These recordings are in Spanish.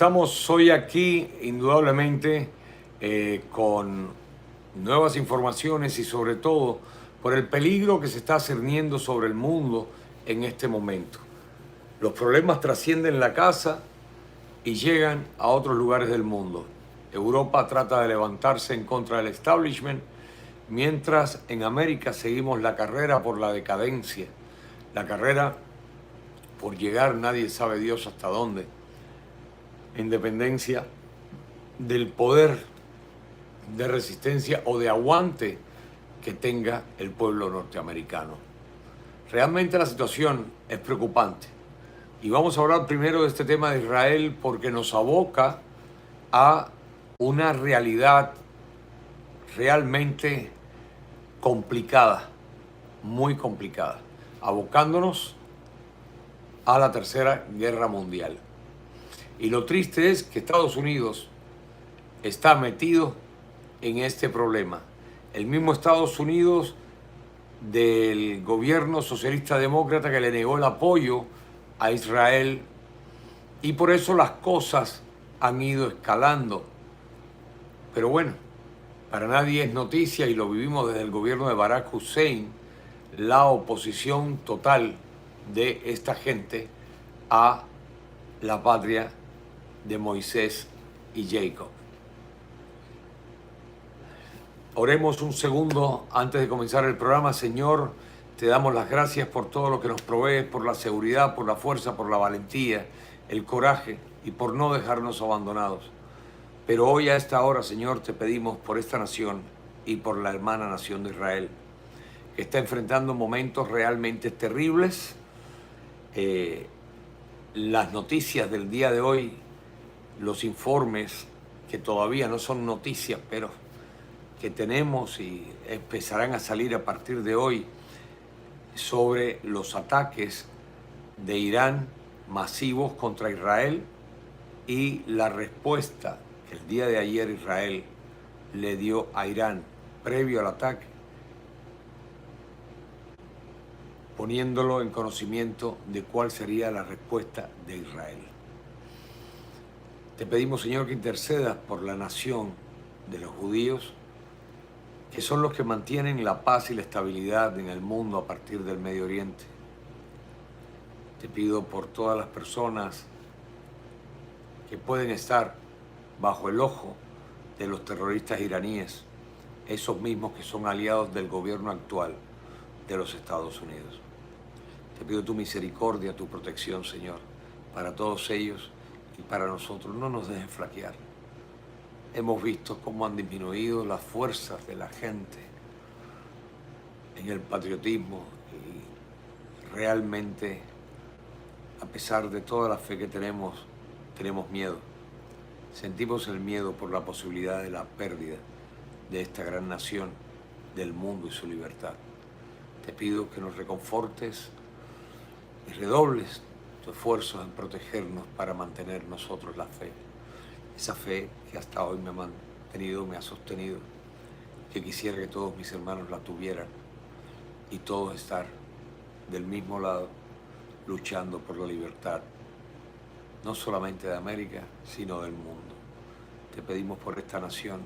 estamos hoy aquí indudablemente con nuevas informaciones y sobre todo por el peligro que se está cerniendo sobre el mundo en este momento. Los problemas trascienden la casa y llegan a otros lugares del mundo. Europa trata de levantarse en contra del establishment, mientras en América seguimos la carrera por la decadencia, la carrera por llegar, nadie sabe Dios hasta dónde, en dependencia del poder de resistencia o de aguante que tenga el pueblo norteamericano. Realmente la situación es preocupante. Y vamos a hablar primero de este tema de Israel porque nos aboca a una realidad realmente complicada, muy complicada, abocándonos a la Tercera Guerra Mundial. Y lo triste es que Estados Unidos está metido en este problema. El mismo Estados Unidos del gobierno socialista demócrata que le negó el apoyo a Israel, y por eso las cosas han ido escalando. Pero bueno, para nadie es noticia, y lo vivimos desde el gobierno de Barack Hussein, la oposición total de esta gente a la patria de Moisés y Jacob. Oremos un segundo antes de comenzar el programa. Señor, te damos las gracias por todo lo que nos provees, por la seguridad, por la fuerza, por la valentía, el coraje y por no dejarnos abandonados. Pero hoy a esta hora, Señor, te pedimos por esta nación y por la hermana nación de Israel, que está enfrentando momentos realmente terribles. Las noticias del día de hoy, los informes que todavía no son noticias, pero que tenemos y empezarán a salir a partir de hoy, sobre los ataques de Irán masivos contra Israel y la respuesta que el día de ayer Israel le dio a Irán previo al ataque, poniéndolo en conocimiento de cuál sería la respuesta de Israel. Te pedimos, Señor, que intercedas por la nación de los judíos, que son los que mantienen la paz y la estabilidad en el mundo a partir del Medio Oriente. Te pido por todas las personas que pueden estar bajo el ojo de los terroristas iraníes, esos mismos que son aliados del gobierno actual de los Estados Unidos. Te pido tu misericordia, tu protección, Señor, para todos ellos y para nosotros. No nos dejes flaquear. Hemos visto cómo han disminuido las fuerzas de la gente en el patriotismo, y realmente, a pesar de toda la fe que tenemos miedo. Sentimos el miedo por la posibilidad de la pérdida de esta gran nación, del mundo y su libertad. Te pido que nos reconfortes y redobles tu esfuerzo en protegernos para mantener nosotros la fe. Esa fe que hasta hoy me ha mantenido, me ha sostenido, que quisiera que todos mis hermanos la tuvieran y todos estar del mismo lado, luchando por la libertad, no solamente de América, sino del mundo. Te pedimos por esta nación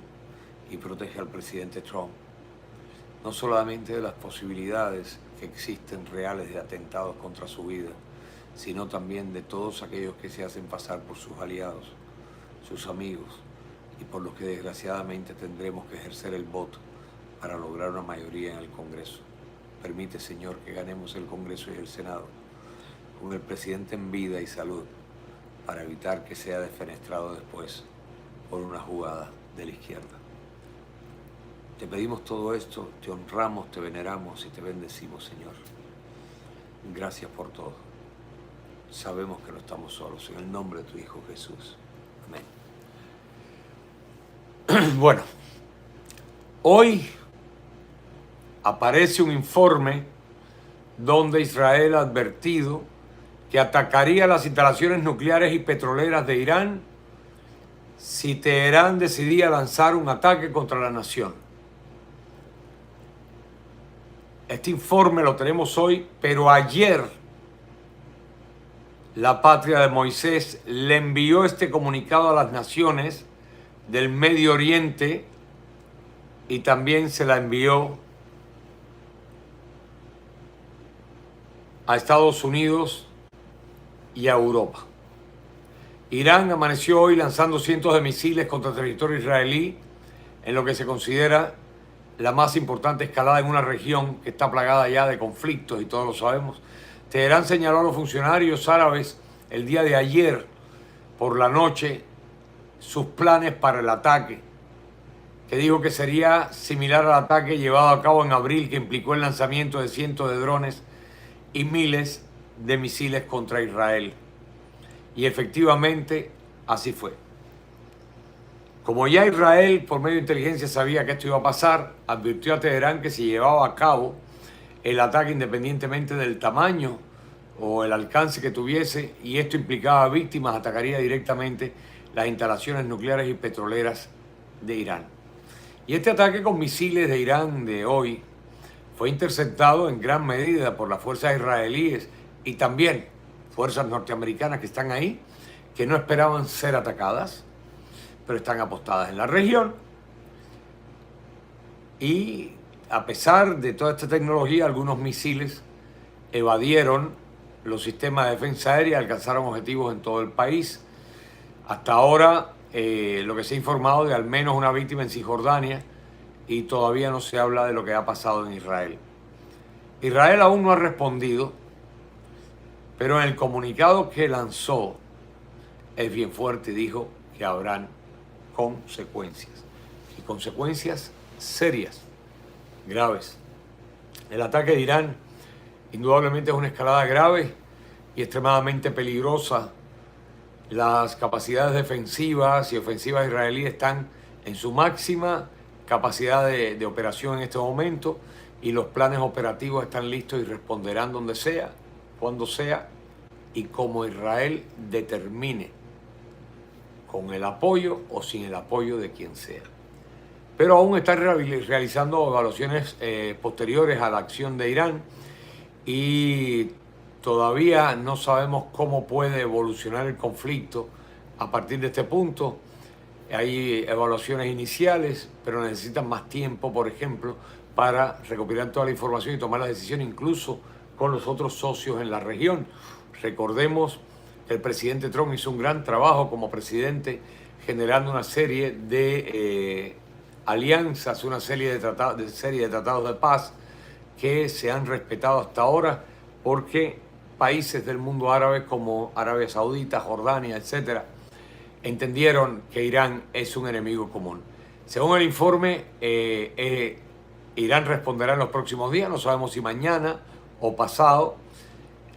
y protege al presidente Trump, no solamente de las posibilidades que existen reales de atentados contra su vida, sino también de todos aquellos que se hacen pasar por sus aliados, sus amigos, y por los que desgraciadamente tendremos que ejercer el voto para lograr una mayoría en el Congreso. Permite, Señor, que ganemos el Congreso y el Senado con el presidente en vida y salud, para evitar que sea defenestrado después por una jugada de la izquierda. Te pedimos todo esto, te honramos, te veneramos y te bendecimos, Señor. Gracias por todo. Sabemos que no estamos solos. En el nombre de tu Hijo Jesús. Amén. Bueno, hoy aparece un informe donde Israel ha advertido que atacaría las instalaciones nucleares y petroleras de Irán si Teherán decidía lanzar un ataque contra la nación. Este informe lo tenemos hoy, pero ayer la patria de Moisés, le envió este comunicado a las naciones del Medio Oriente y también se la envió a Estados Unidos y a Europa. Irán amaneció hoy lanzando cientos de misiles contra el territorio israelí en lo que se considera la más importante escalada en una región que está plagada ya de conflictos y todos lo sabemos. Teherán señaló a los funcionarios árabes el día de ayer por la noche sus planes para el ataque, que dijo que sería similar al ataque llevado a cabo en abril, que implicó el lanzamiento de cientos de drones y miles de misiles contra Israel. Y efectivamente así fue. Como ya Israel, por medio de inteligencia, sabía que esto iba a pasar, advirtió a Teherán que si llevaba a cabo el ataque independientemente del tamaño o el alcance que tuviese, y esto implicaba víctimas, atacaría directamente las instalaciones nucleares y petroleras de Irán. Y este ataque con misiles de Irán de hoy fue interceptado en gran medida por las fuerzas israelíes y también fuerzas norteamericanas que están ahí, que no esperaban ser atacadas, pero están apostadas en la región. Y a pesar de toda esta tecnología, algunos misiles evadieron los sistemas de defensa aérea, alcanzaron objetivos en todo el país. Hasta ahora, lo que se ha informado de al menos una víctima en Cisjordania, y todavía no se habla de lo que ha pasado en Israel. Israel aún no ha respondido, pero en el comunicado que lanzó es bien fuerte, dijo que habrán consecuencias, y consecuencias serias, graves. El ataque de Irán indudablemente es una escalada grave y extremadamente peligrosa. Las capacidades defensivas y ofensivas israelíes están en su máxima capacidad de operación en este momento, y los planes operativos están listos y responderán donde sea, cuando sea y como Israel determine, con el apoyo o sin el apoyo de quien sea. Pero aún están realizando evaluaciones posteriores a la acción de Irán, y todavía no sabemos cómo puede evolucionar el conflicto a partir de este punto. Hay evaluaciones iniciales, pero necesitan más tiempo, por ejemplo, para recopilar toda la información y tomar la decisión, incluso con los otros socios en la región. Recordemos que el presidente Trump hizo un gran trabajo como presidente, generando una serie de alianzas, una serie de tratados de paz que se han respetado hasta ahora, porque países del mundo árabe como Arabia Saudita, Jordania, etcétera, entendieron que Irán es un enemigo común. Según el informe, Irán responderá en los próximos días, no sabemos si mañana o pasado.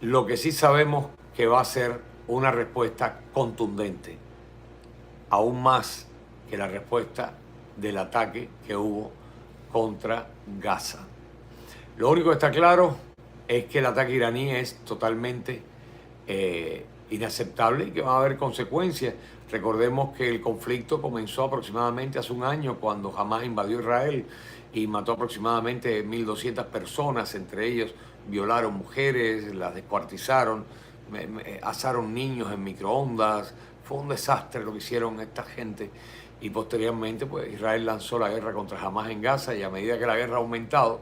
Lo que sí sabemos que va a ser una respuesta contundente, aún más que la respuesta del ataque que hubo contra Gaza. Lo único que está claro es que el ataque iraní es totalmente inaceptable y que va a haber consecuencias. Recordemos que el conflicto comenzó aproximadamente hace un año, cuando Hamás invadió Israel y mató aproximadamente 1.200 personas, entre ellos violaron mujeres, las descuartizaron, asaron niños en microondas. Fue un desastre lo que hicieron esta gente, y posteriormente pues Israel lanzó la guerra contra Hamás en Gaza, y a medida que la guerra ha aumentado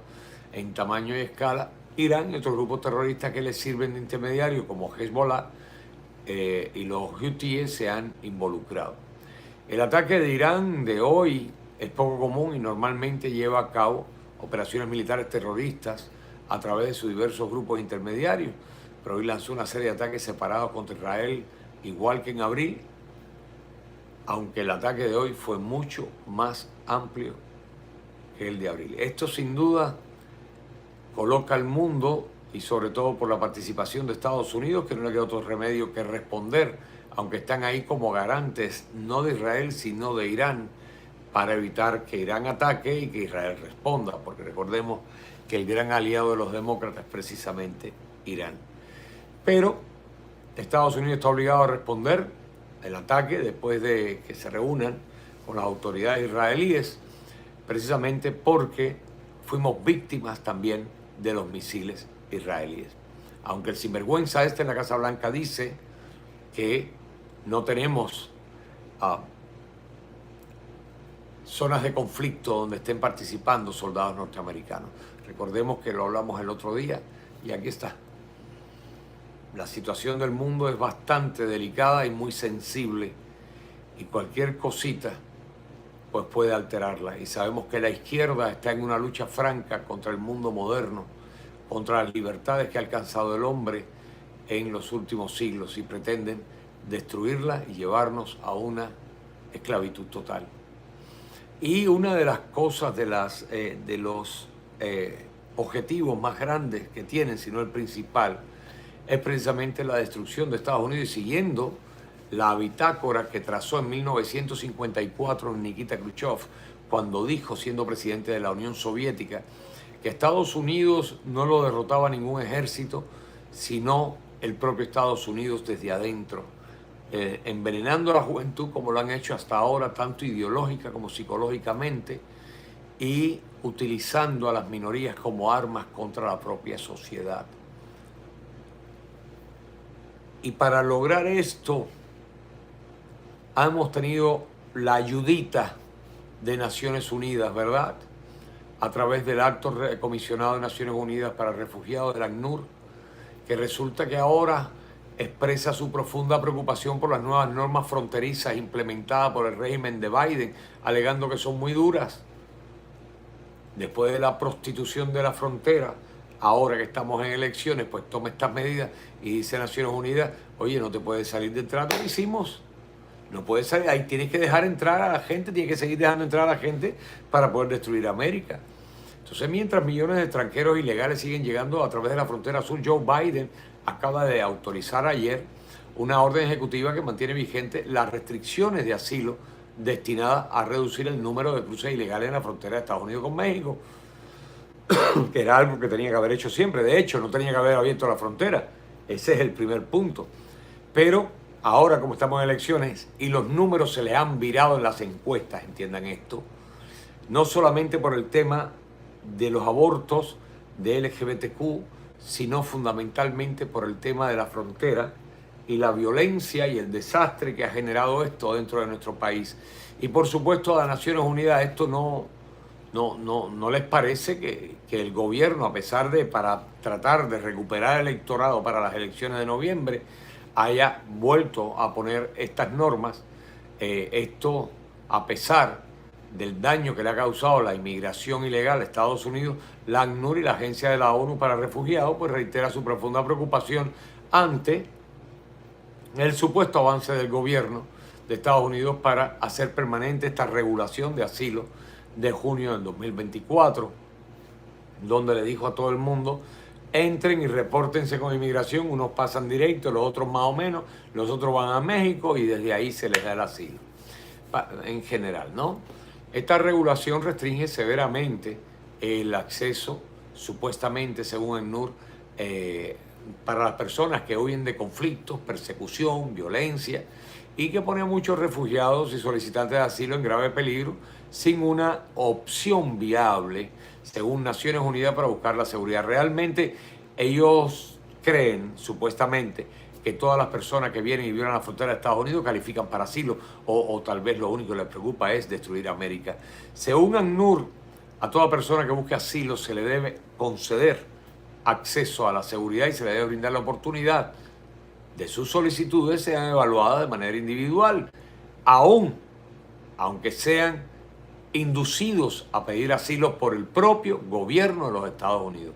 en tamaño y escala, Irán y otros grupos terroristas que les sirven de intermediario como Hezbollah y los hutíes se han involucrado. El ataque de Irán de hoy es poco común y normalmente lleva a cabo operaciones militares terroristas a través de sus diversos grupos intermediarios, pero hoy lanzó una serie de ataques separados contra Israel, igual que en abril, aunque el ataque de hoy fue mucho más amplio que el de abril. Esto sin duda coloca al mundo, y sobre todo por la participación de Estados Unidos, que no le queda otro remedio que responder, aunque están ahí como garantes, no de Israel, sino de Irán, para evitar que Irán ataque y que Israel responda, porque recordemos que el gran aliado de los demócratas es precisamente Irán. Pero Estados Unidos está obligado a responder el ataque después de que se reúnan con las autoridades israelíes, precisamente porque fuimos víctimas también de los misiles israelíes. Aunque el sinvergüenza en la Casa Blanca dice que no tenemos zonas de conflicto donde estén participando soldados norteamericanos. Recordemos que lo hablamos el otro día y aquí está. La situación del mundo es bastante delicada y muy sensible y cualquier cosita pues puede alterarla. Y sabemos que la izquierda está en una lucha franca contra el mundo moderno, contra las libertades que ha alcanzado el hombre en los últimos siglos y pretenden destruirla y llevarnos a una esclavitud total. Y una de las cosas, de los objetivos más grandes que tienen, si no el principal, es precisamente la destrucción de Estados Unidos, y siguiendo la bitácora que trazó en 1954 Nikita Khrushchev, cuando dijo, siendo presidente de la Unión Soviética, que Estados Unidos no lo derrotaba ningún ejército, sino el propio Estados Unidos desde adentro, envenenando a la juventud como lo han hecho hasta ahora, tanto ideológica como psicológicamente, y utilizando a las minorías como armas contra la propia sociedad. Y para lograr esto, hemos tenido la ayudita de Naciones Unidas, ¿verdad? A través del Alto Comisionado de Naciones Unidas para Refugiados, del ACNUR, que resulta que ahora expresa su profunda preocupación por las nuevas normas fronterizas implementadas por el régimen de Biden, alegando que son muy duras. Después de la prostitución de la frontera, ahora que estamos en elecciones, pues toma estas medidas y dice Naciones Unidas, oye, no te puedes salir del trato que hicimos. No puedes salir, ahí tienes que dejar entrar a la gente, tienes que seguir dejando entrar a la gente para poder destruir América. Entonces, mientras millones de extranjeros ilegales siguen llegando a través de la frontera sur, Joe Biden acaba de autorizar ayer una orden ejecutiva que mantiene vigente las restricciones de asilo destinadas a reducir el número de cruces ilegales en la frontera de Estados Unidos con México, que era algo que tenía que haber hecho siempre. De hecho, no tenía que haber abierto la frontera. Ese es el primer punto. Pero ahora, como estamos en elecciones y los números se les han virado en las encuestas, entiendan esto, no solamente por el tema de los abortos de LGBTQ, sino fundamentalmente por el tema de la frontera y la violencia y el desastre que ha generado esto dentro de nuestro país. Y por supuesto a las Naciones Unidas esto no les parece que el gobierno, a pesar de, para tratar de recuperar el electorado para las elecciones de noviembre, haya vuelto a poner estas normas. Esto, a pesar del daño que le ha causado la inmigración ilegal a Estados Unidos, la ACNUR y la Agencia de la ONU para Refugiados pues reitera su profunda preocupación ante el supuesto avance del gobierno de Estados Unidos para hacer permanente esta regulación de asilo de junio del 2024, donde le dijo a todo el mundo, entren y repórtense con inmigración, unos pasan directo, los otros más o menos, los otros van a México y desde ahí se les da el asilo, en general, ¿no? Esta regulación restringe severamente el acceso, supuestamente, según el ACNUR, para las personas que huyen de conflictos, persecución, violencia, y que pone a muchos refugiados y solicitantes de asilo en grave peligro, sin una opción viable, según Naciones Unidas, para buscar la seguridad. Realmente ellos creen, supuestamente, que todas las personas que vienen y violan la frontera de Estados Unidos califican para asilo, o tal vez lo único que les preocupa es destruir América. Según ACNUR, a toda persona que busque asilo se le debe conceder acceso a la seguridad y se le debe brindar la oportunidad de sus solicitudes sean evaluadas de manera individual, aunque sean inducidos a pedir asilo por el propio gobierno de los Estados Unidos.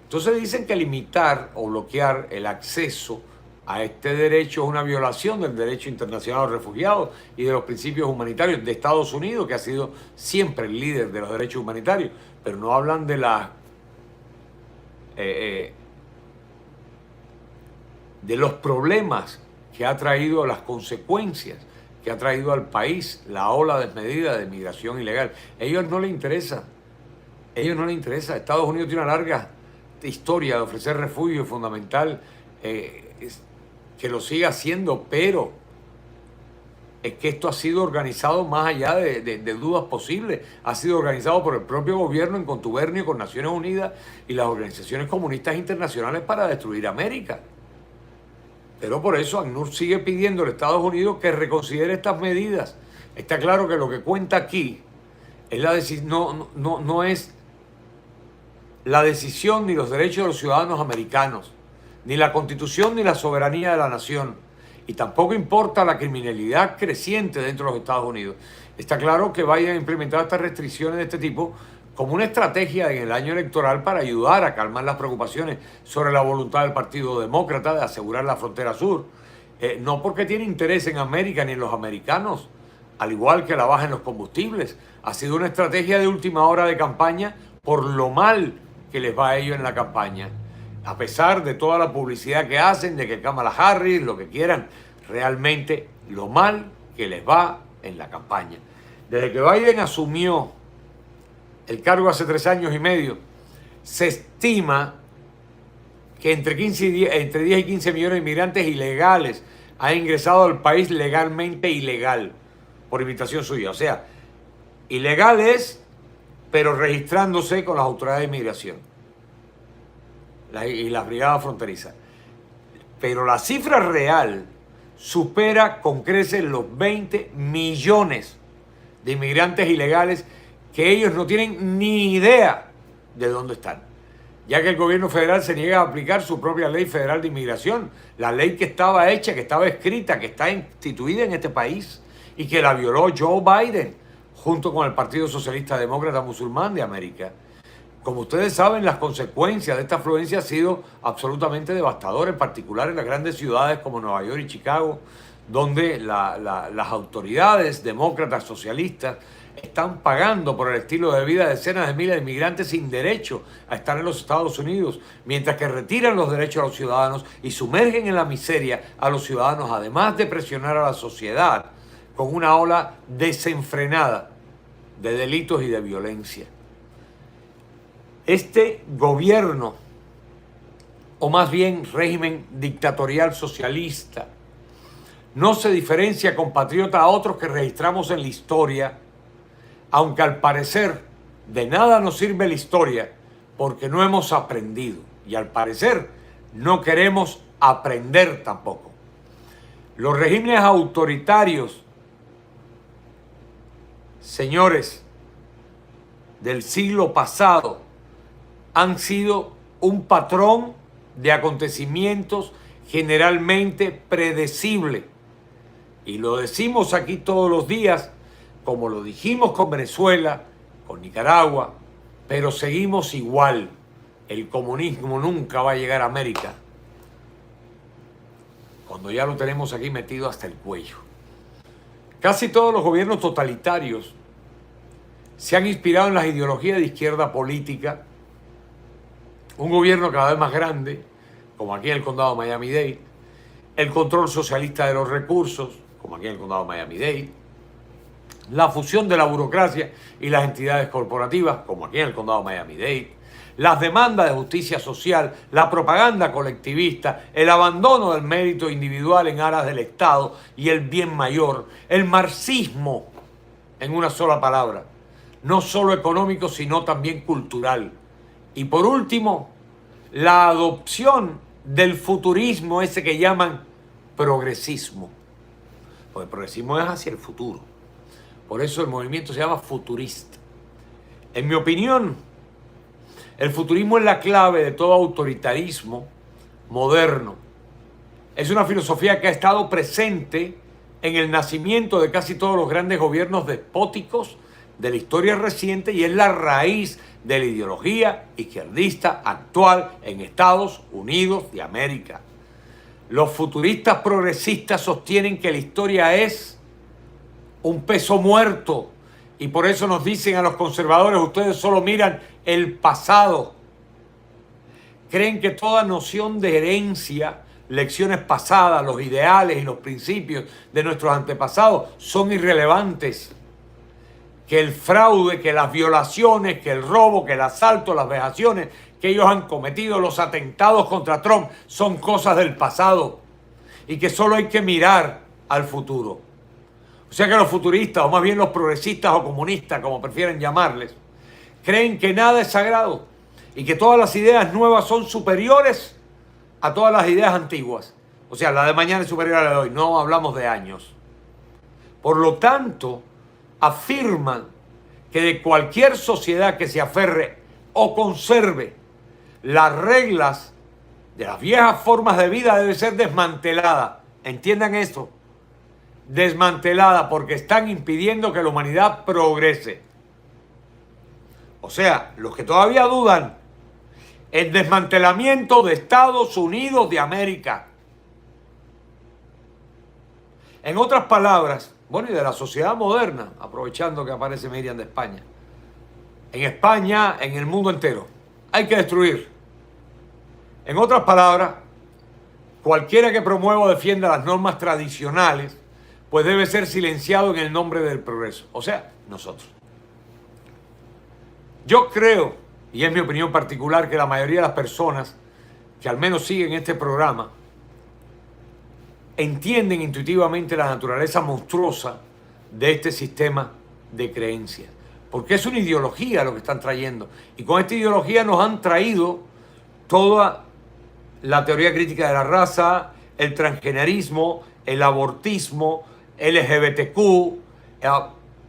Entonces dicen que limitar o bloquear el acceso a este derecho es una violación del derecho internacional a los refugiados y de los principios humanitarios de Estados Unidos, que ha sido siempre el líder de los derechos humanitarios, pero no hablan de los problemas que ha traído, las consecuencias que ha traído al país la ola desmedida de migración ilegal. A ellos no les interesa. Estados Unidos tiene una larga historia de ofrecer refugio fundamental, que lo siga haciendo, pero es que esto ha sido organizado más allá de dudas posibles. Ha sido organizado por el propio gobierno en contubernio con Naciones Unidas y las organizaciones comunistas internacionales para destruir América. Pero por eso ACNUR sigue pidiendo a Estados Unidos que reconsidere estas medidas. Está claro que lo que cuenta aquí es no es la decisión ni los derechos de los ciudadanos americanos, ni la Constitución ni la soberanía de la nación. Y tampoco importa la criminalidad creciente dentro de los Estados Unidos. Está claro que Biden ha implementado estas restricciones de este tipo como una estrategia en el año electoral para ayudar a calmar las preocupaciones sobre la voluntad del Partido Demócrata de asegurar la frontera sur. No porque tiene interés en América ni en los americanos, al igual que la baja en los combustibles. Ha sido una estrategia de última hora de campaña por lo mal que les va a ellos en la campaña. A pesar de toda la publicidad que hacen, de que Kamala Harris, lo que quieran, realmente lo mal que les va en la campaña. Desde que Biden asumió el cargo hace 3 años y medio, se estima que entre 10 y 15 millones de inmigrantes ilegales han ingresado al país legalmente ilegal, por invitación suya. O sea, ilegales, pero registrándose con las autoridades de inmigración y las brigadas fronterizas. Pero la cifra real supera con creces los 20 millones de inmigrantes ilegales que ellos no tienen ni idea de dónde están, ya que el gobierno federal se niega a aplicar su propia ley federal de inmigración, la ley que estaba hecha, que estaba escrita, que está instituida en este país y que la violó Joe Biden junto con el Partido Socialista Demócrata Musulmán de América. Como ustedes saben, las consecuencias de esta afluencia han sido absolutamente devastadoras, en particular en las grandes ciudades como Nueva York y Chicago, donde las autoridades demócratas socialistas están pagando por el estilo de vida de decenas de miles de inmigrantes sin derecho a estar en los Estados Unidos, mientras que retiran los derechos a los ciudadanos y sumergen en la miseria a los ciudadanos, además de presionar a la sociedad con una ola desenfrenada de delitos y de violencia. Este gobierno, o más bien régimen dictatorial socialista, no se diferencia, compatriota, a otros que registramos en la historia, aunque al parecer de nada nos sirve la historia porque no hemos aprendido y al parecer no queremos aprender tampoco. Los regímenes autoritarios, señores, del siglo pasado han sido un patrón de acontecimientos generalmente predecible. Y lo decimos aquí todos los días, como lo dijimos con Venezuela, con Nicaragua, pero seguimos igual. El comunismo nunca va a llegar a América cuando ya lo tenemos aquí metido hasta el cuello. Casi todos los gobiernos totalitarios se han inspirado en las ideologías de izquierda política. Un gobierno cada vez más grande, como aquí en el condado de Miami-Dade, el control socialista de los recursos, como aquí en el condado de Miami-Dade, la fusión de la burocracia y las entidades corporativas, como aquí en el condado de Miami-Dade, las demandas de justicia social, la propaganda colectivista, el abandono del mérito individual en aras del Estado y el bien mayor, el marxismo, en una sola palabra, no solo económico, sino también cultural. Y por último, la adopción del futurismo, ese que llaman progresismo. Porque el progresismo es hacia el futuro. Por eso el movimiento se llama futurista. En mi opinión, el futurismo es la clave de todo autoritarismo moderno. Es una filosofía que ha estado presente en el nacimiento de casi todos los grandes gobiernos despóticos de la historia reciente y es la raíz de la ideología izquierdista actual en Estados Unidos de América. Los futuristas progresistas sostienen que la historia es un peso muerto y por eso nos dicen a los conservadores: ustedes solo miran el pasado. Creen que toda noción de herencia, lecciones pasadas, los ideales y los principios de nuestros antepasados son irrelevantes. Que el fraude, que las violaciones, que el robo, que el asalto, las vejaciones que ellos han cometido, los atentados contra Trump, son cosas del pasado y que solo hay que mirar al futuro. O sea que los futuristas, o más bien los progresistas o comunistas, como prefieren llamarles, creen que nada es sagrado y que todas las ideas nuevas son superiores a todas las ideas antiguas. O sea, la de mañana es superior a la de hoy. No hablamos de años. Por lo tanto, afirman que de cualquier sociedad que se aferre o conserve las reglas de las viejas formas de vida debe ser desmantelada. ¿Entiendan esto? Desmantelada, porque están impidiendo que la humanidad progrese. O sea, los que todavía dudan, el desmantelamiento de Estados Unidos de América. En otras palabras, bueno, y de la sociedad moderna, aprovechando que aparece Miriam de España. En España, en el mundo entero, hay que destruir. En otras palabras, cualquiera que promueva o defienda las normas tradicionales, pues debe ser silenciado en el nombre del progreso. O sea, nosotros. Yo creo, y es mi opinión particular, que la mayoría de las personas que al menos siguen este programa entienden intuitivamente la naturaleza monstruosa de este sistema de creencias. Porque es una ideología lo que están trayendo. Y con esta ideología nos han traído toda la teoría crítica de la raza, el transgenerismo, el abortismo, LGBTQ,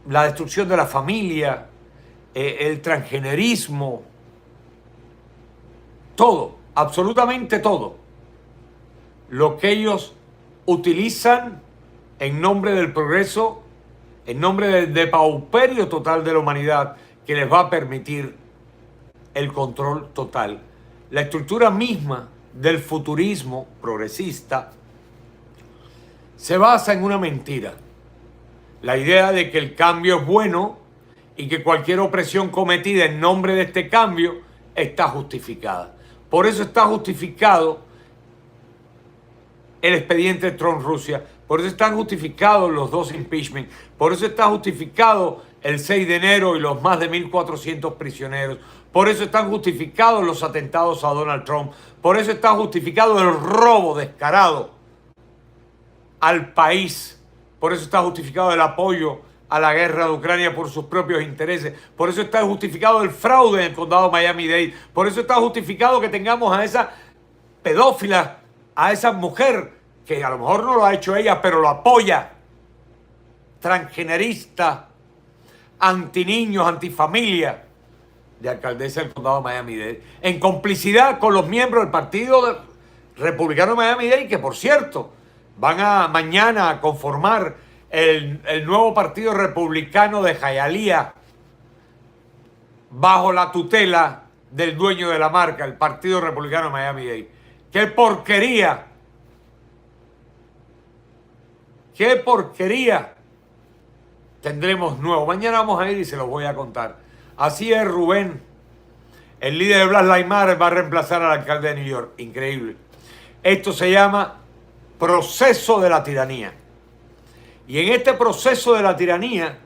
la destrucción de la familia, el transgenerismo, todo, absolutamente todo. Lo que ellos utilizan en nombre del progreso, en nombre del depauperio total de la humanidad, que les va a permitir el control total. La estructura misma del futurismo progresista se basa en una mentira. La idea de que el cambio es bueno y que cualquier opresión cometida en nombre de este cambio está justificada. Por eso está justificado el expediente Trump-Rusia, por eso están justificados los 2 impeachment, por eso está justificado el 6 de enero y los más de 1.400 prisioneros, por eso están justificados los atentados a Donald Trump, por eso está justificado el robo descarado al país, por eso está justificado el apoyo a la guerra de Ucrania por sus propios intereses, por eso está justificado el fraude en el condado de Miami-Dade, por eso está justificado que tengamos a esa pedófila, a esa mujer que a lo mejor no lo ha hecho ella, pero lo apoya, transgenerista, antiniños, antifamilia, de alcaldesa del condado de Miami-Dade, en complicidad con los miembros del Partido Republicano de Miami-Dade, que por cierto, van a mañana a conformar el nuevo Partido Republicano de Hialeah, bajo la tutela del dueño de la marca, el Partido Republicano de Miami-Dade. ¡Qué porquería! ¡Qué porquería! Tendremos nuevo. Mañana vamos a ir y se los voy a contar. Así es, Rubén. El líder de Black Lives Matter va a reemplazar al alcalde de New York. Increíble. Esto se llama proceso de la tiranía. Y en este proceso de la tiranía,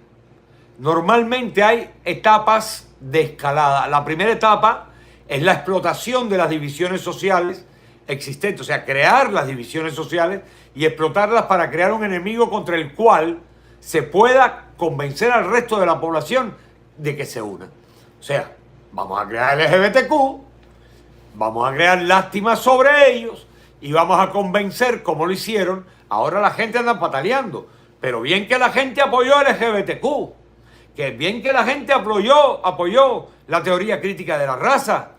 normalmente hay etapas de escalada. La primera etapa es la explotación de las divisiones sociales existentes, o sea, crear las divisiones sociales y explotarlas para crear un enemigo contra el cual se pueda convencer al resto de la población de que se una. O sea, vamos a crear LGBTQ, vamos a crear lástima sobre ellos y vamos a convencer, como lo hicieron. Ahora la gente anda pataleando, pero bien que la gente apoyó a LGBTQ, que bien que la gente apoyó la teoría crítica de la raza.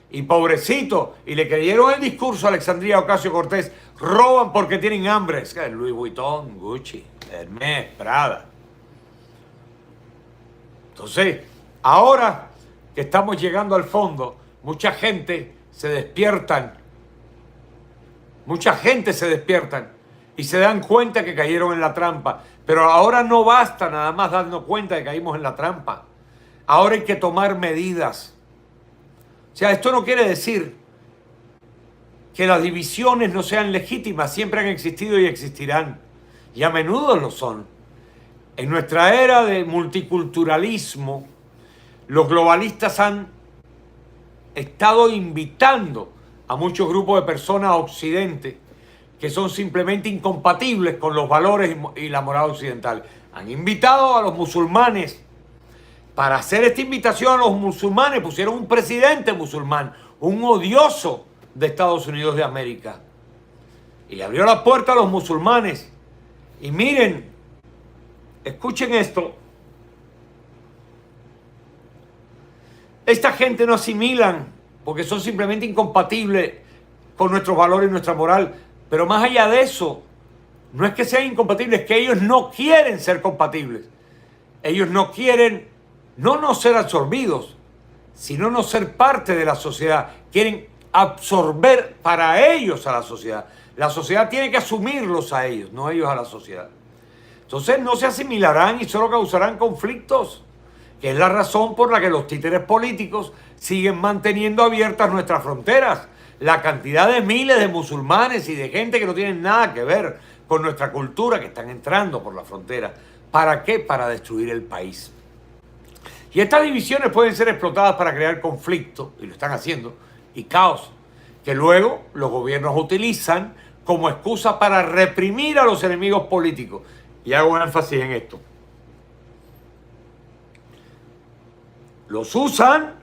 Y pobrecito, y le creyeron el discurso a Alexandria Ocasio-Cortez, roban porque tienen hambre. Es que Louis Vuitton, Gucci, Hermès, Prada. Entonces, ahora que estamos llegando al fondo, mucha gente se despiertan y se dan cuenta que cayeron en la trampa. Pero ahora no basta nada más darnos cuenta de que caímos en la trampa. Ahora hay que tomar medidas. O sea, esto no quiere decir que las divisiones no sean legítimas, siempre han existido y existirán, y a menudo lo son. En nuestra era de multiculturalismo, los globalistas han estado invitando a muchos grupos de personas a Occidente que son simplemente incompatibles con los valores y la moral occidental. Han invitado a los musulmanes. Para hacer esta invitación a los musulmanes pusieron un presidente musulmán, un odioso de Estados Unidos de América. y le abrió la puerta a los musulmanes. Y miren, escuchen esto. Esta gente no asimilan porque son simplemente incompatibles con nuestros valores y nuestra moral. Pero más allá de eso, no es que sean incompatibles, es que ellos no quieren ser compatibles. Ellos no quieren no ser absorbidos, sino no ser parte de la sociedad. Quieren absorber para ellos a la sociedad. La sociedad tiene que asumirlos a ellos, no ellos a la sociedad. Entonces no se asimilarán y solo causarán conflictos, que es la razón por la que los títeres políticos siguen manteniendo abiertas nuestras fronteras. La cantidad de miles de musulmanes y de gente que no tienen nada que ver con nuestra cultura que están entrando por la frontera. ¿Para qué? Para destruir el país. Y estas divisiones pueden ser explotadas para crear conflicto, y lo están haciendo, y caos, que luego los gobiernos utilizan como excusa para reprimir a los enemigos políticos. Y hago énfasis en esto. Los usan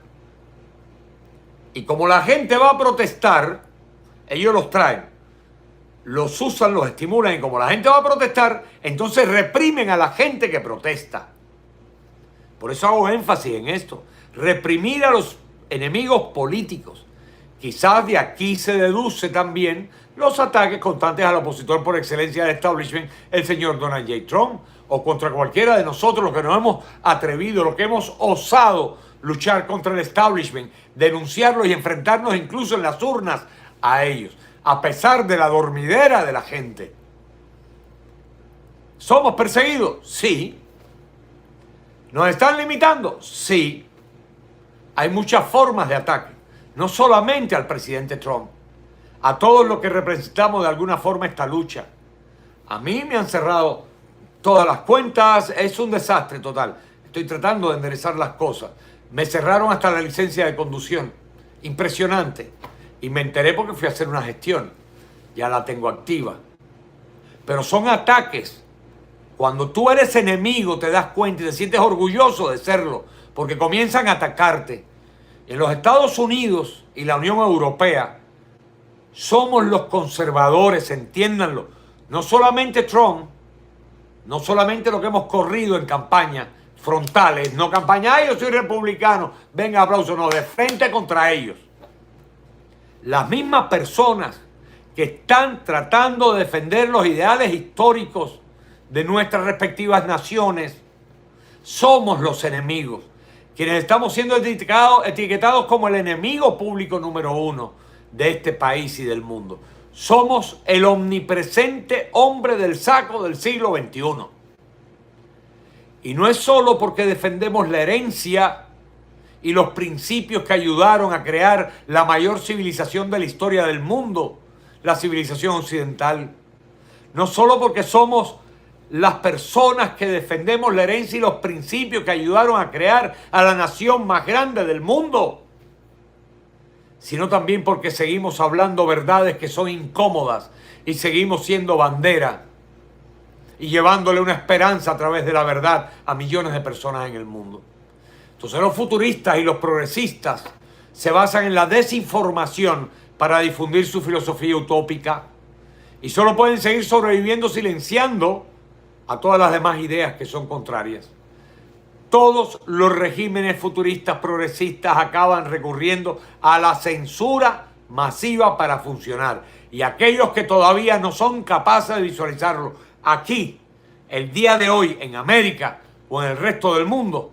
y como la gente va a protestar, ellos los traen. Los usan, los estimulan y como la gente va a protestar, entonces reprimen a la gente que protesta. Por eso hago énfasis en esto. Reprimir a los enemigos políticos. Quizás de aquí se deduce también los ataques constantes al opositor por excelencia del establishment, el señor Donald J. Trump, o contra cualquiera de nosotros, los que nos hemos atrevido, los que hemos osado luchar contra el establishment, denunciarlos y enfrentarnos incluso en las urnas a ellos, a pesar de la dormidera de la gente. ¿Somos perseguidos? Sí. ¿Nos están limitando? Sí. Hay muchas formas de ataque, no solamente al presidente Trump, a todos los que representamos de alguna forma esta lucha. A mí me han cerrado todas las cuentas, es un desastre total. Estoy tratando de enderezar las cosas. Me cerraron hasta la licencia de conducción. Impresionante. Y me enteré porque fui a hacer una gestión. Ya la tengo activa. Pero son ataques. Cuando tú eres enemigo te das cuenta y te sientes orgulloso de serlo, porque comienzan a atacarte. En los Estados Unidos y la Unión Europea somos los conservadores, entiéndanlo. No solamente Trump, no solamente lo que hemos corrido en campaña frontales, no campaña, ay, yo soy republicano, venga, aplauso, no, de frente contra ellos. Las mismas personas que están tratando de defender los ideales históricos de nuestras respectivas naciones, somos los enemigos, quienes estamos siendo etiquetados como el enemigo público número uno de este país y del mundo. Somos el omnipresente hombre del saco del siglo XXI. Y no es solo porque defendemos la herencia y los principios que ayudaron a crear la mayor civilización de la historia del mundo, la civilización occidental. No solo porque somos las personas que defendemos la herencia y los principios que ayudaron a crear a la nación más grande del mundo, sino también porque seguimos hablando verdades que son incómodas y seguimos siendo bandera y llevándole una esperanza a través de la verdad a millones de personas en el mundo. Entonces los futuristas y los progresistas se basan en la desinformación para difundir su filosofía utópica y solo pueden seguir sobreviviendo silenciando a todas las demás ideas que son contrarias. Todos los regímenes futuristas progresistas acaban recurriendo a la censura masiva para funcionar. Y aquellos que todavía no son capaces de visualizarlo aquí, el día de hoy, en América o en el resto del mundo,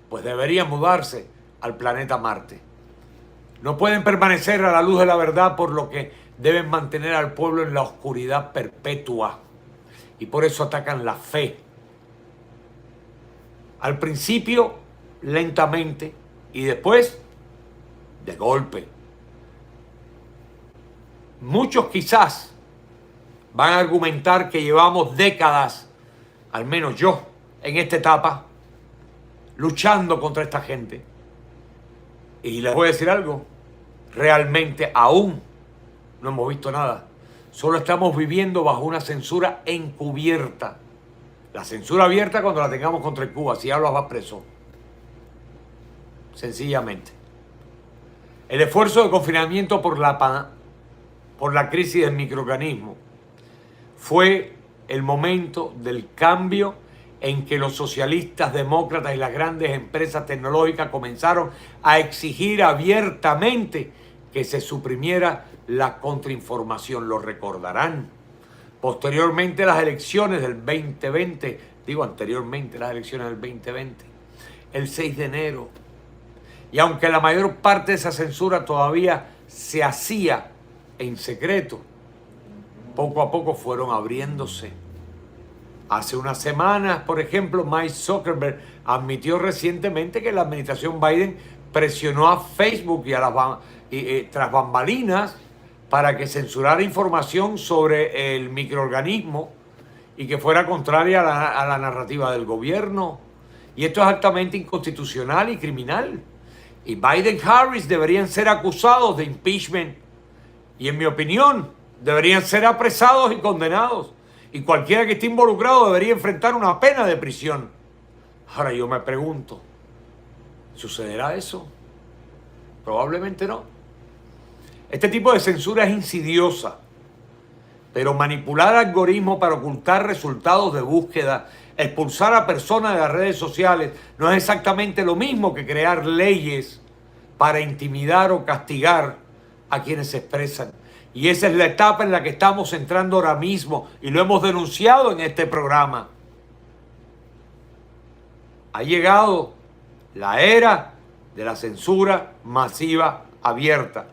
pues deberían mudarse al planeta Marte. No pueden permanecer a la luz de la verdad, por lo que deben mantener al pueblo en la oscuridad perpetua. Y por eso atacan la fe. Al principio, lentamente, y después, de golpe. Muchos quizás van a argumentar que llevamos décadas, al menos yo, en esta etapa, luchando contra esta gente. Y les voy a decir algo, realmente aún no hemos visto nada. Solo estamos viviendo bajo una censura encubierta. La censura abierta cuando la tengamos contra Cuba, si hablas vas preso. Sencillamente. El esfuerzo de confinamiento por la crisis del microorganismo fue el momento del cambio en que los socialistas, demócratas y las grandes empresas tecnológicas comenzaron a exigir abiertamente que se suprimiera la contrainformación. Lo recordarán. Posteriormente las elecciones del 2020, anteriormente las elecciones del 2020, el 6 de enero. Y aunque la mayor parte de esa censura todavía se hacía en secreto, poco a poco fueron abriéndose. Hace unas semanas, por ejemplo, Mike Zuckerberg admitió recientemente que la administración Biden presionó a Facebook y tras bambalinas para que censurara información sobre el microorganismo y que fuera contraria a la narrativa del gobierno. Y esto es altamente inconstitucional y criminal. Y Biden y Harris deberían ser acusados de impeachment. Y en mi opinión, deberían ser apresados y condenados. Y cualquiera que esté involucrado debería enfrentar una pena de prisión. Ahora yo me pregunto, ¿sucederá eso? Probablemente no. Este tipo de censura es insidiosa, pero manipular algoritmos para ocultar resultados de búsqueda, expulsar a personas de las redes sociales, no es exactamente lo mismo que crear leyes para intimidar o castigar a quienes se expresan. Y esa es la etapa en la que estamos entrando ahora mismo y lo hemos denunciado en este programa. Ha llegado la era de la censura masiva abierta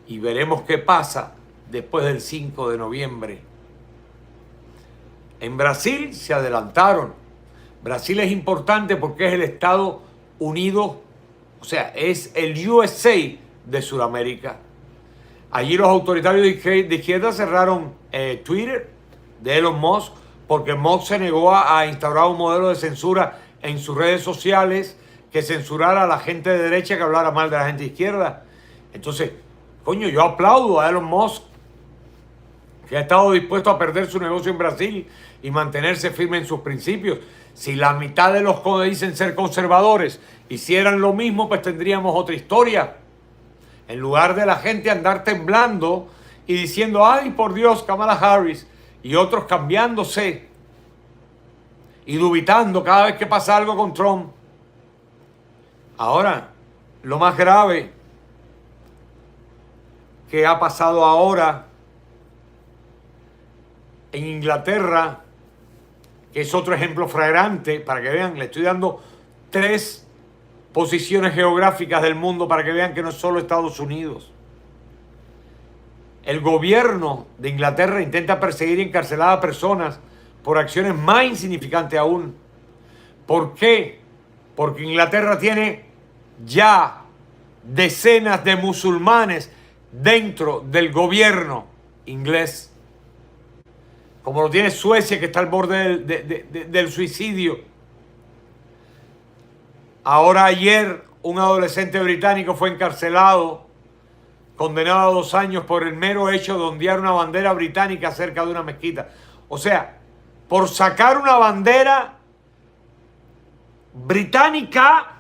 y veremos qué pasa después del 5 de noviembre. En Brasil se adelantaron. Brasil es importante porque es el Estados Unidos, o sea, es el USA de Sudamérica. Allí los autoritarios de izquierda cerraron Twitter de Elon Musk porque Musk se negó a instaurar un modelo de censura en sus redes sociales que censurara a la gente de derecha que hablara mal de la gente de izquierda. Entonces, coño, yo aplaudo a Elon Musk, que ha estado dispuesto a perder su negocio en Brasil y mantenerse firme en sus principios. Si la mitad de los que dicen ser conservadores hicieran lo mismo, pues tendríamos otra historia. En lugar de la gente andar temblando y diciendo, ay, por Dios, Kamala Harris, y otros cambiándose y dubitando cada vez que pasa algo con Trump. Ahora, lo más grave que ha pasado ahora en Inglaterra, que es otro ejemplo flagrante, para que vean, le estoy dando 3 posiciones geográficas del mundo para que vean que no es solo Estados Unidos. El gobierno de Inglaterra intenta perseguir y encarcelar a personas por acciones más insignificantes aún. ¿Por qué? Porque Inglaterra tiene ya decenas de musulmanes dentro del gobierno inglés. Como lo tiene Suecia, que está al borde del suicidio. Ahora ayer un adolescente británico fue encarcelado, condenado a 2 años por el mero hecho de ondear una bandera británica cerca de una mezquita. O sea, por sacar una bandera británica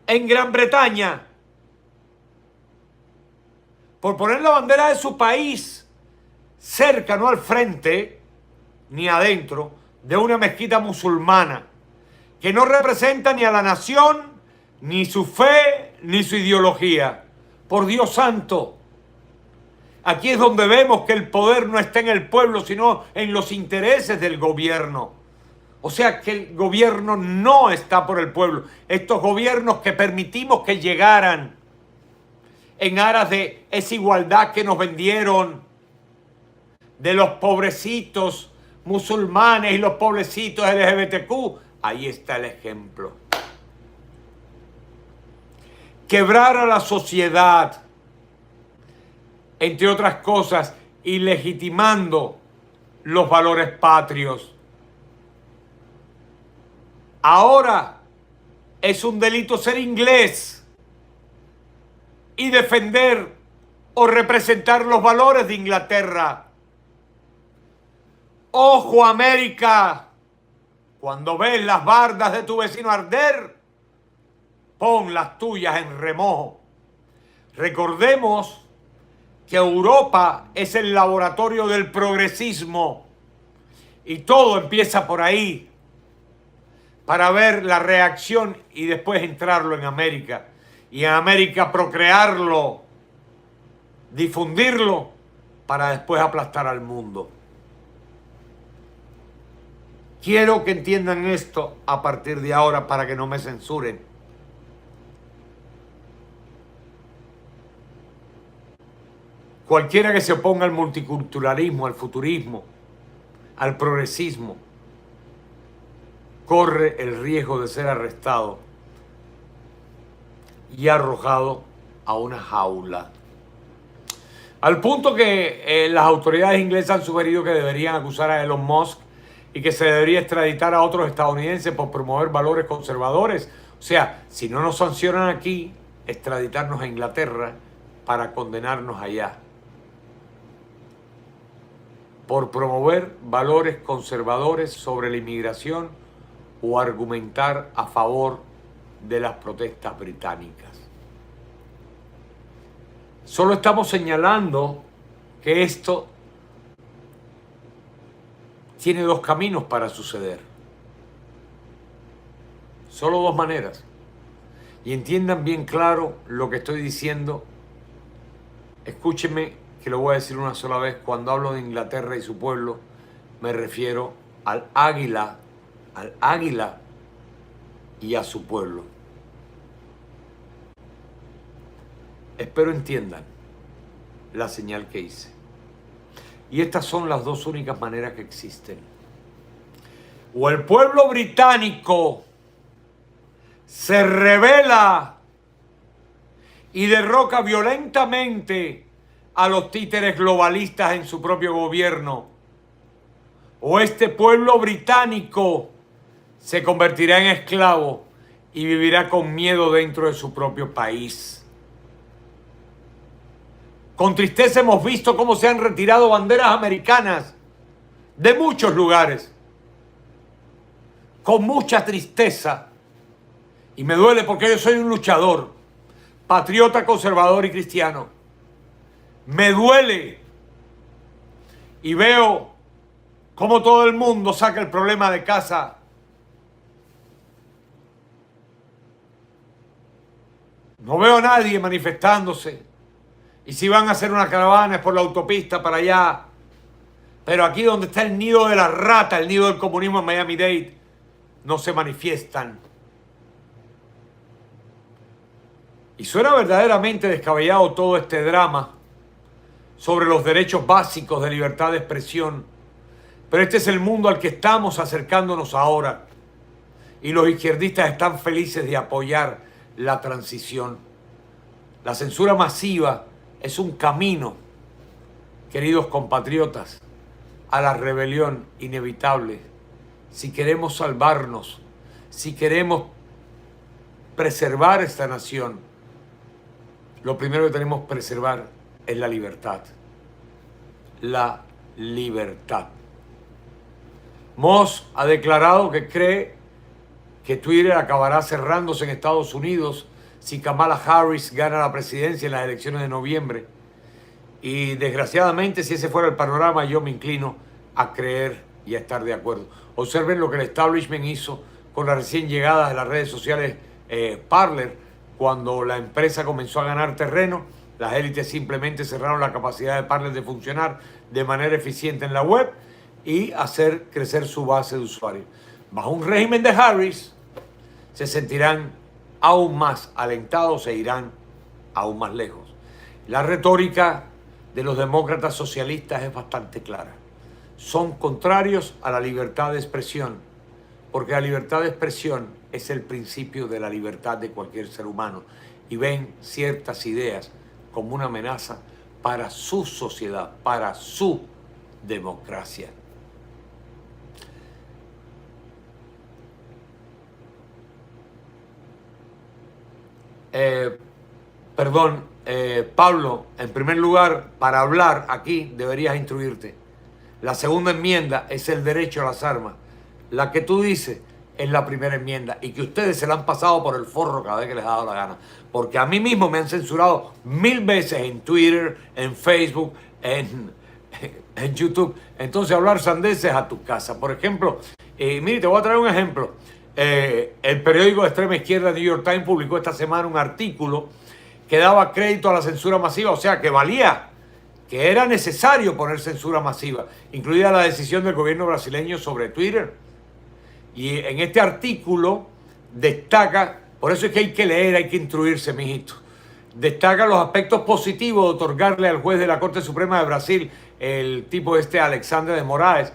en Gran Bretaña. Por poner la bandera de su país cerca, no al frente, ni adentro, de una mezquita musulmana, que no representa ni a la nación, ni su fe, ni su ideología. Por Dios santo, aquí es donde vemos que el poder no está en el pueblo, sino en los intereses del gobierno. O sea que el gobierno no está por el pueblo. Estos gobiernos que permitimos que llegaran en aras de esa igualdad que nos vendieron, de los pobrecitos musulmanes y los pobrecitos LGBTQ, ahí está el ejemplo. Quebrar a la sociedad, entre otras cosas, y legitimando los valores patrios. Ahora es un delito ser inglés y defender o representar los valores de Inglaterra. ¡Ojo, América! Cuando ves las bardas de tu vecino arder, pon las tuyas en remojo. Recordemos que Europa es el laboratorio del progresismo y todo empieza por ahí para ver la reacción y después entrarlo en América. Y en América procrearlo, difundirlo, para después aplastar al mundo. Quiero que entiendan esto a partir de ahora para que no me censuren. Cualquiera que se oponga al multiculturalismo, al futurismo, al progresismo, corre el riesgo de ser arrestado y arrojado a una jaula. Al punto que las autoridades inglesas han sugerido que deberían acusar a Elon Musk y que se debería extraditar a otros estadounidenses por promover valores conservadores. O sea, si no nos sancionan aquí, extraditarnos a Inglaterra para condenarnos allá. Por promover valores conservadores sobre la inmigración o argumentar a favor de las protestas británicas. Solo estamos señalando que esto tiene dos caminos para suceder. Solo dos maneras. Y entiendan bien claro lo que estoy diciendo. Escúchenme que lo voy a decir una sola vez. Cuando hablo de Inglaterra y su pueblo, me refiero al águila y a su pueblo. Espero entiendan la señal que hice. Y estas son las dos únicas maneras que existen. O el pueblo británico se rebela y derroca violentamente a los títeres globalistas en su propio gobierno, o este pueblo británico se convertirá en esclavo y vivirá con miedo dentro de su propio país. Con tristeza hemos visto cómo se han retirado banderas americanas de muchos lugares. Con mucha tristeza. Y me duele porque yo soy un luchador, patriota, conservador y cristiano. Me duele. Y veo cómo todo el mundo saca el problema de casa. No veo a nadie manifestándose. Y si van a hacer una caravana es por la autopista para allá. Pero aquí donde está el nido de la rata, el nido del comunismo en Miami-Dade, no se manifiestan. Y suena verdaderamente descabellado todo este drama sobre los derechos básicos de libertad de expresión. Pero este es el mundo al que estamos acercándonos ahora. Y los izquierdistas están felices de apoyar la transición. La censura masiva es un camino, queridos compatriotas, a la rebelión inevitable. Si queremos salvarnos, si queremos preservar esta nación, lo primero que tenemos que preservar es la libertad. La libertad. Musk ha declarado que cree que Twitter acabará cerrándose en Estados Unidos si Kamala Harris gana la presidencia en las elecciones de noviembre. Y desgraciadamente, si ese fuera el panorama, yo me inclino a creer y a estar de acuerdo. Observen lo que el establishment hizo con la recién llegada de las redes sociales Parler. Cuando la empresa comenzó a ganar terreno, las élites simplemente cerraron la capacidad de Parler de funcionar de manera eficiente en la web y hacer crecer su base de usuarios. Bajo un régimen de Harris, se sentirán aún más alentados e irán aún más lejos. La retórica de los demócratas socialistas es bastante clara. Son contrarios a la libertad de expresión, porque la libertad de expresión es el principio de la libertad de cualquier ser humano y ven ciertas ideas como una amenaza para su sociedad, para su democracia. Pablo, en primer lugar, para hablar aquí deberías instruirte. La segunda enmienda es el derecho a las armas. La que tú dices es la primera enmienda y que ustedes se la han pasado por el forro cada vez que les ha dado la gana. Porque a mí mismo me han censurado 1000 veces en Twitter, en Facebook, en YouTube. Entonces hablar sandeces a tu casa. Por ejemplo, mire, te voy a traer un ejemplo. El periódico de extrema izquierda New York Times publicó esta semana un artículo que daba crédito a la censura masiva, o sea, que valía, que era necesario poner censura masiva, incluida la decisión del gobierno brasileño sobre Twitter. Y en este artículo destaca, por eso es que hay que leer, hay que instruirse, mijito. Destaca los aspectos positivos de otorgarle al juez de la Corte Suprema de Brasil, el tipo Alexandre de Moraes,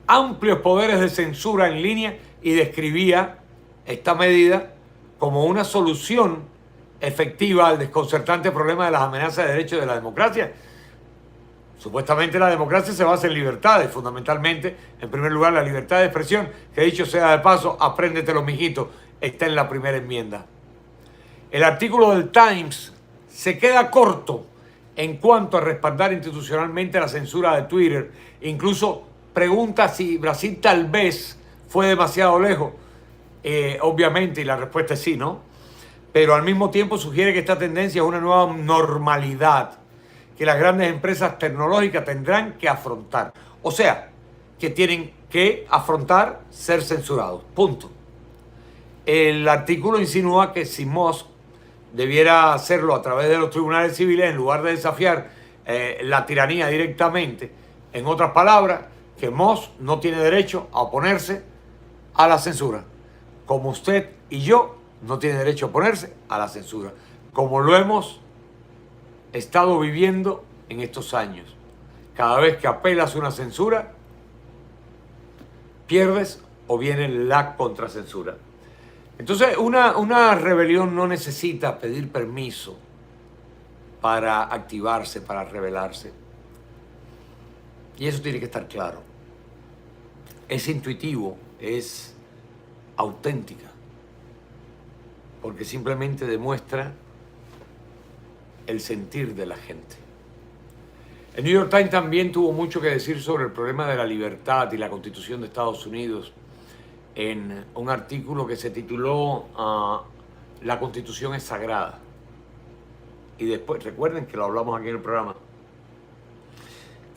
amplios poderes de censura en línea y describía esta medida como una solución efectiva al desconcertante problema de las amenazas de derechos de la democracia. Supuestamente la democracia se basa en libertades, fundamentalmente, en primer lugar, la libertad de expresión, que dicho sea de paso, apréndetelo, mijito, está en la primera enmienda. El artículo del Times se queda corto en cuanto a respaldar institucionalmente la censura de Twitter. Incluso pregunta si Brasil tal vez fue demasiado lejos. Obviamente, y la respuesta es sí, ¿no? Pero al mismo tiempo sugiere que esta tendencia es una nueva normalidad que las grandes empresas tecnológicas tendrán que afrontar. O sea, que tienen que afrontar ser censurados. Punto. El artículo insinúa que si Musk debiera hacerlo a través de los tribunales civiles en lugar de desafiar la tiranía directamente. En otras palabras, que Musk no tiene derecho a oponerse a la censura, como usted y yo no tiene derecho a oponerse a la censura, como lo hemos estado viviendo en estos años. Cada vez que apelas a una censura, pierdes o viene la contracensura. Entonces, una rebelión no necesita pedir permiso para activarse, para rebelarse. Y eso tiene que estar claro. Es intuitivo, es auténtica, porque simplemente demuestra el sentir de la gente. El New York Times también tuvo mucho que decir sobre el problema de la libertad y la Constitución de Estados Unidos en un artículo que se tituló La Constitución es sagrada. Y después, recuerden que lo hablamos aquí en el programa,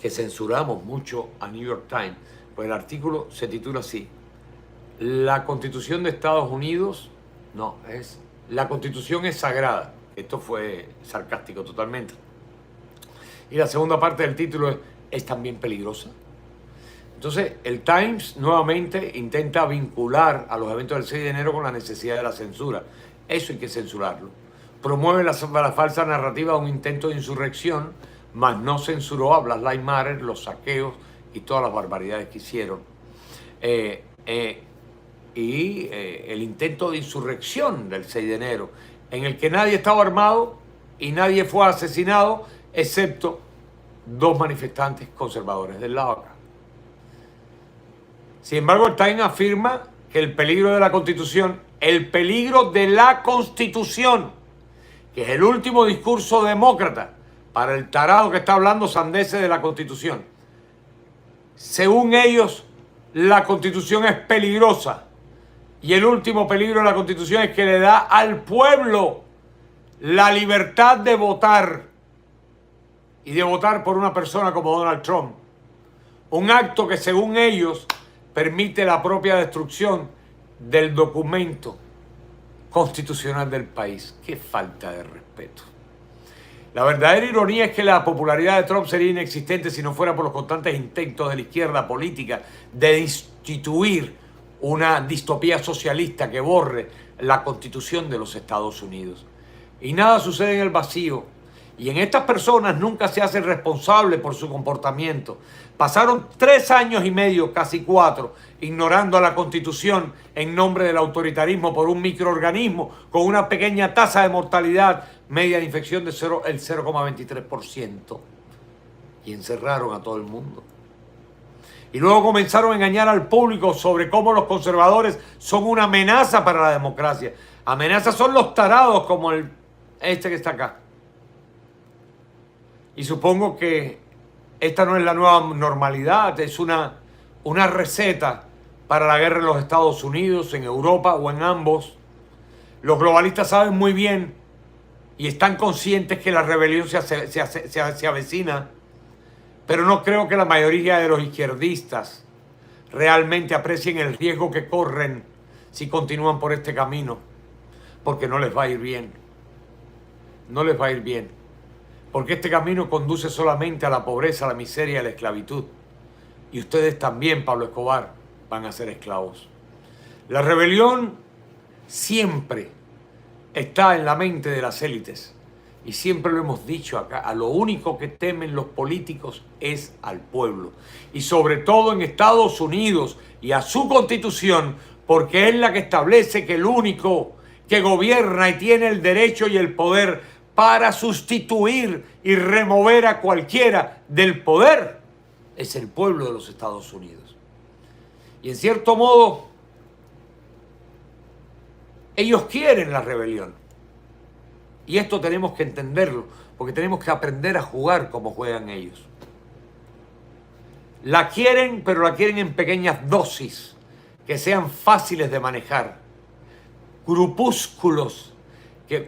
que censuramos mucho a New York Times, pues el artículo se titula así: La Constitución de Estados Unidos, no, es La Constitución es sagrada. Esto fue sarcástico totalmente. Y la segunda parte del título es también peligrosa. Entonces, el Times nuevamente intenta vincular a los eventos del 6 de enero con la necesidad de la censura. Eso hay que censurarlo. Promueve la falsa narrativa de un intento de insurrección, mas no censuró a Black Lives Matter, los saqueos y todas las barbaridades que hicieron. El intento de insurrección del 6 de enero, en el que nadie estaba armado y nadie fue asesinado, excepto 2 manifestantes conservadores del lado acá. Sin embargo, el Times afirma que el peligro de la Constitución, el peligro de la Constitución, que es el último discurso demócrata para el tarado que está hablando sandeces de la Constitución. Según ellos, la Constitución es peligrosa. Y el último peligro de la Constitución es que le da al pueblo la libertad de votar. Y de votar por una persona como Donald Trump. Un acto que, según ellos, permite la propia destrucción del documento constitucional del país. ¡Qué falta de respeto! La verdadera ironía es que la popularidad de Trump sería inexistente si no fuera por los constantes intentos de la izquierda política de instituir una distopía socialista que borre la Constitución de los Estados Unidos. Y nada sucede en el vacío. Y en estas personas nunca se hace responsable por su comportamiento. Pasaron 3 años y medio, casi 4, ignorando a la Constitución en nombre del autoritarismo por un microorganismo con una pequeña tasa de mortalidad media de infección de el 0,23%. Y encerraron a todo el mundo. Y luego comenzaron a engañar al público sobre cómo los conservadores son una amenaza para la democracia. Amenazas son los tarados como este que está acá. Y supongo que esta no es la nueva normalidad, es una receta para la guerra en los Estados Unidos, en Europa o en ambos. Los globalistas saben muy bien y están conscientes que la rebelión se avecina, pero no creo que la mayoría de los izquierdistas realmente aprecien el riesgo que corren si continúan por este camino, porque no les va a ir bien. No les va a ir bien, porque este camino conduce solamente a la pobreza, a la miseria y a la esclavitud. Y ustedes también, Pablo Escobar, van a ser esclavos. La rebelión siempre está en la mente de las élites. Y siempre lo hemos dicho acá, a lo único que temen los políticos es al pueblo. Y sobre todo en Estados Unidos y a su constitución, porque es la que establece que el único que gobierna y tiene el derecho y el poder para sustituir y remover a cualquiera del poder es el pueblo de los Estados Unidos. Y en cierto modo, ellos quieren la rebelión. Y esto tenemos que entenderlo, porque tenemos que aprender a jugar como juegan ellos. La quieren, pero la quieren en pequeñas dosis, que sean fáciles de manejar. Grupúsculos,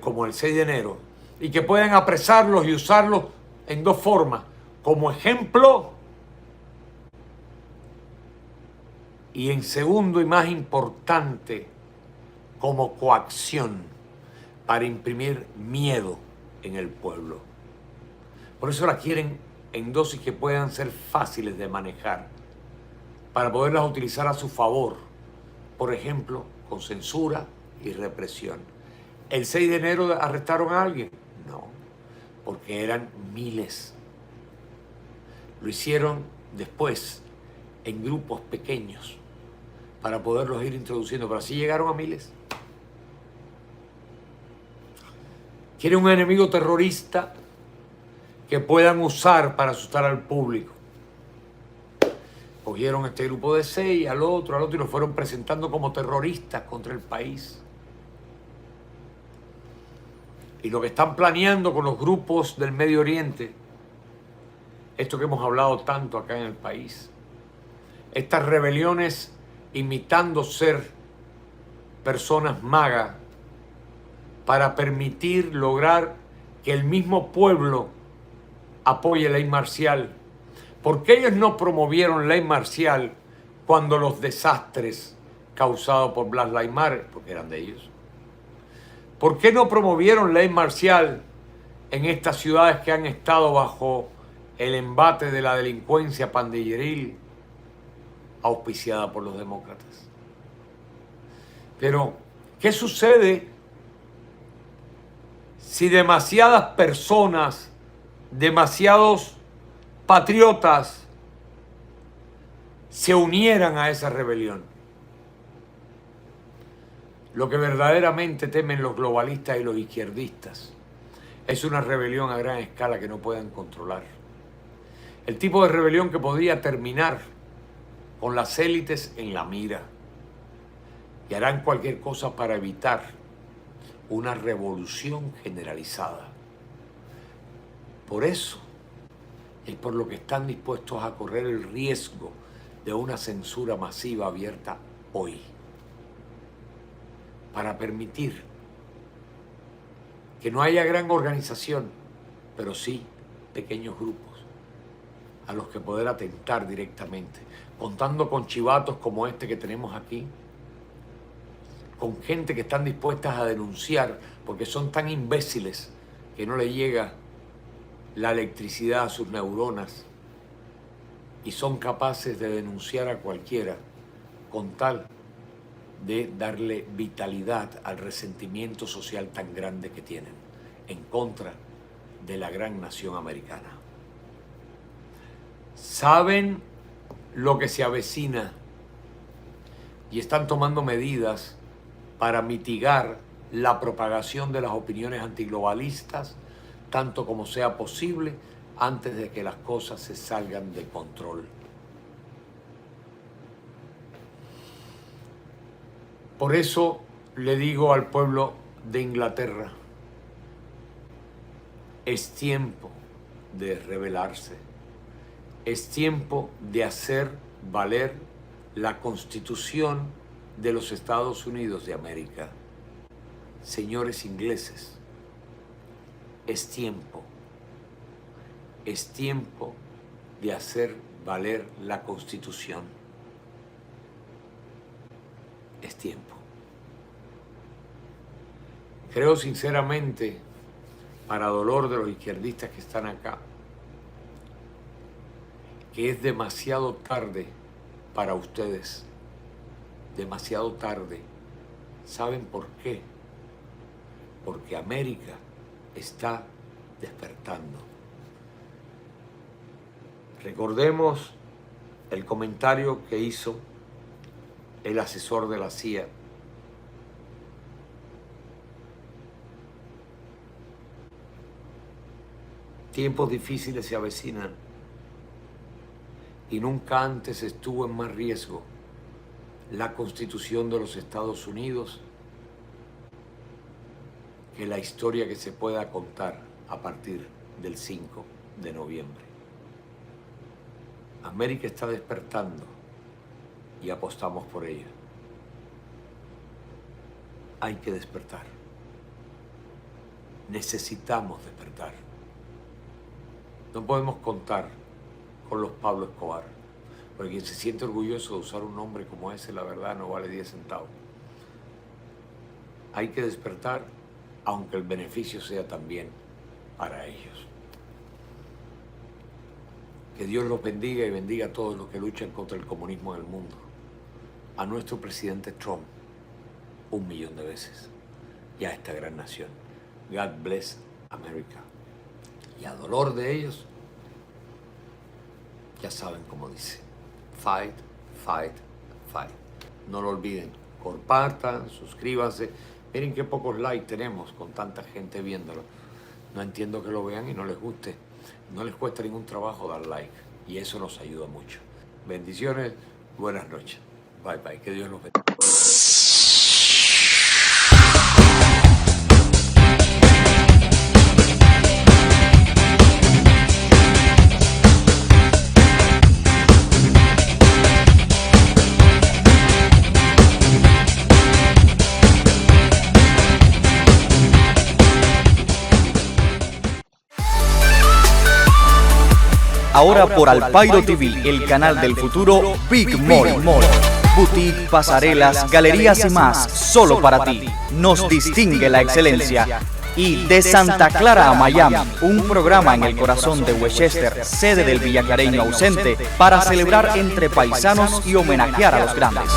como el 6 de enero, y que puedan apresarlos y usarlos en dos formas, como ejemplo y en segundo y más importante, como coacción para imprimir miedo en el pueblo. Por eso la quieren en dosis que puedan ser fáciles de manejar, para poderlas utilizar a su favor, por ejemplo, con censura y represión. ¿El 6 de enero arrestaron a alguien? No, porque eran miles. Lo hicieron después en grupos pequeños para poderlos ir introduciendo, pero así llegaron a miles. Quieren un enemigo terrorista que puedan usar para asustar al público. Cogieron este grupo de 6, al otro, y los fueron presentando como terroristas contra el país. Y lo que están planeando con los grupos del Medio Oriente, esto que hemos hablado tanto acá en el país, estas rebeliones imitando ser personas magas para permitir lograr que el mismo pueblo apoye ley marcial. ¿Por qué ellos no promovieron ley marcial cuando los desastres causados por Black Lives Matter? Porque eran de ellos. ¿Por qué no promovieron ley marcial en estas ciudades que han estado bajo el embate de la delincuencia pandilleril auspiciada por los demócratas? Pero, ¿qué sucede si demasiadas personas, demasiados patriotas se unieran a esa rebelión? Lo que verdaderamente temen los globalistas y los izquierdistas es una rebelión a gran escala que no puedan controlar. El tipo de rebelión que podría terminar con las élites en la mira. Y harán cualquier cosa para evitar una revolución generalizada. Por eso es por lo que están dispuestos a correr el riesgo de una censura masiva abierta hoy, para permitir que no haya gran organización, pero sí pequeños grupos a los que poder atentar directamente, contando con chivatos como este que tenemos aquí, con gente que están dispuestas a denunciar porque son tan imbéciles que no le llega la electricidad a sus neuronas y son capaces de denunciar a cualquiera con tal de darle vitalidad al resentimiento social tan grande que tienen en contra de la gran nación americana. Saben lo que se avecina y están tomando medidas para mitigar la propagación de las opiniones antiglobalistas tanto como sea posible antes de que las cosas se salgan de control. Por eso le digo al pueblo de Inglaterra, es tiempo de rebelarse, es tiempo de hacer valer la Constitución de los Estados Unidos de América. Señores ingleses, es tiempo de hacer valer la Constitución. Es tiempo. Creo sinceramente, para dolor de los izquierdistas que están acá, que es demasiado tarde para ustedes. Demasiado tarde. ¿Saben por qué? Porque América está despertando. Recordemos el comentario que hizo el asesor de la CIA. Tiempos difíciles se avecinan y nunca antes estuvo en más riesgo la Constitución de los Estados Unidos que la historia que se pueda contar a partir del 5 de noviembre. América está despertando y apostamos por ella. Hay que despertar. Necesitamos despertar. No podemos contar con los Pablo Escobar, porque quien se siente orgulloso de usar un nombre como ese, la verdad, no vale 10 centavos. Hay que despertar, aunque el beneficio sea también para ellos. Que Dios los bendiga y bendiga a todos los que luchan contra el comunismo en el mundo. A nuestro presidente Trump, 1.000.000 de veces. Y a esta gran nación. God bless America. Y a dolor de ellos, ya saben cómo dice. Fight, fight, fight. No lo olviden. Compartan, suscríbanse. Miren qué pocos likes tenemos con tanta gente viéndolo. No entiendo que lo vean y no les guste. No les cuesta ningún trabajo dar like. Y eso nos ayuda mucho. Bendiciones. Buenas noches. Bye bye. Que Dios los bendiga. Ahora por Alpairo TV, el canal del futuro, Big Mall. Boutique, pasarelas, galerías y más, solo para ti. Nos distingue la excelencia. Y de Santa Clara a Miami, un programa en el corazón de Westchester, sede del villacareño ausente, para celebrar entre paisanos y homenajear a los grandes.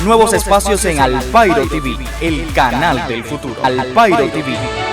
Nuevos espacios en Alpairo TV, el canal del futuro. Alpairo TV.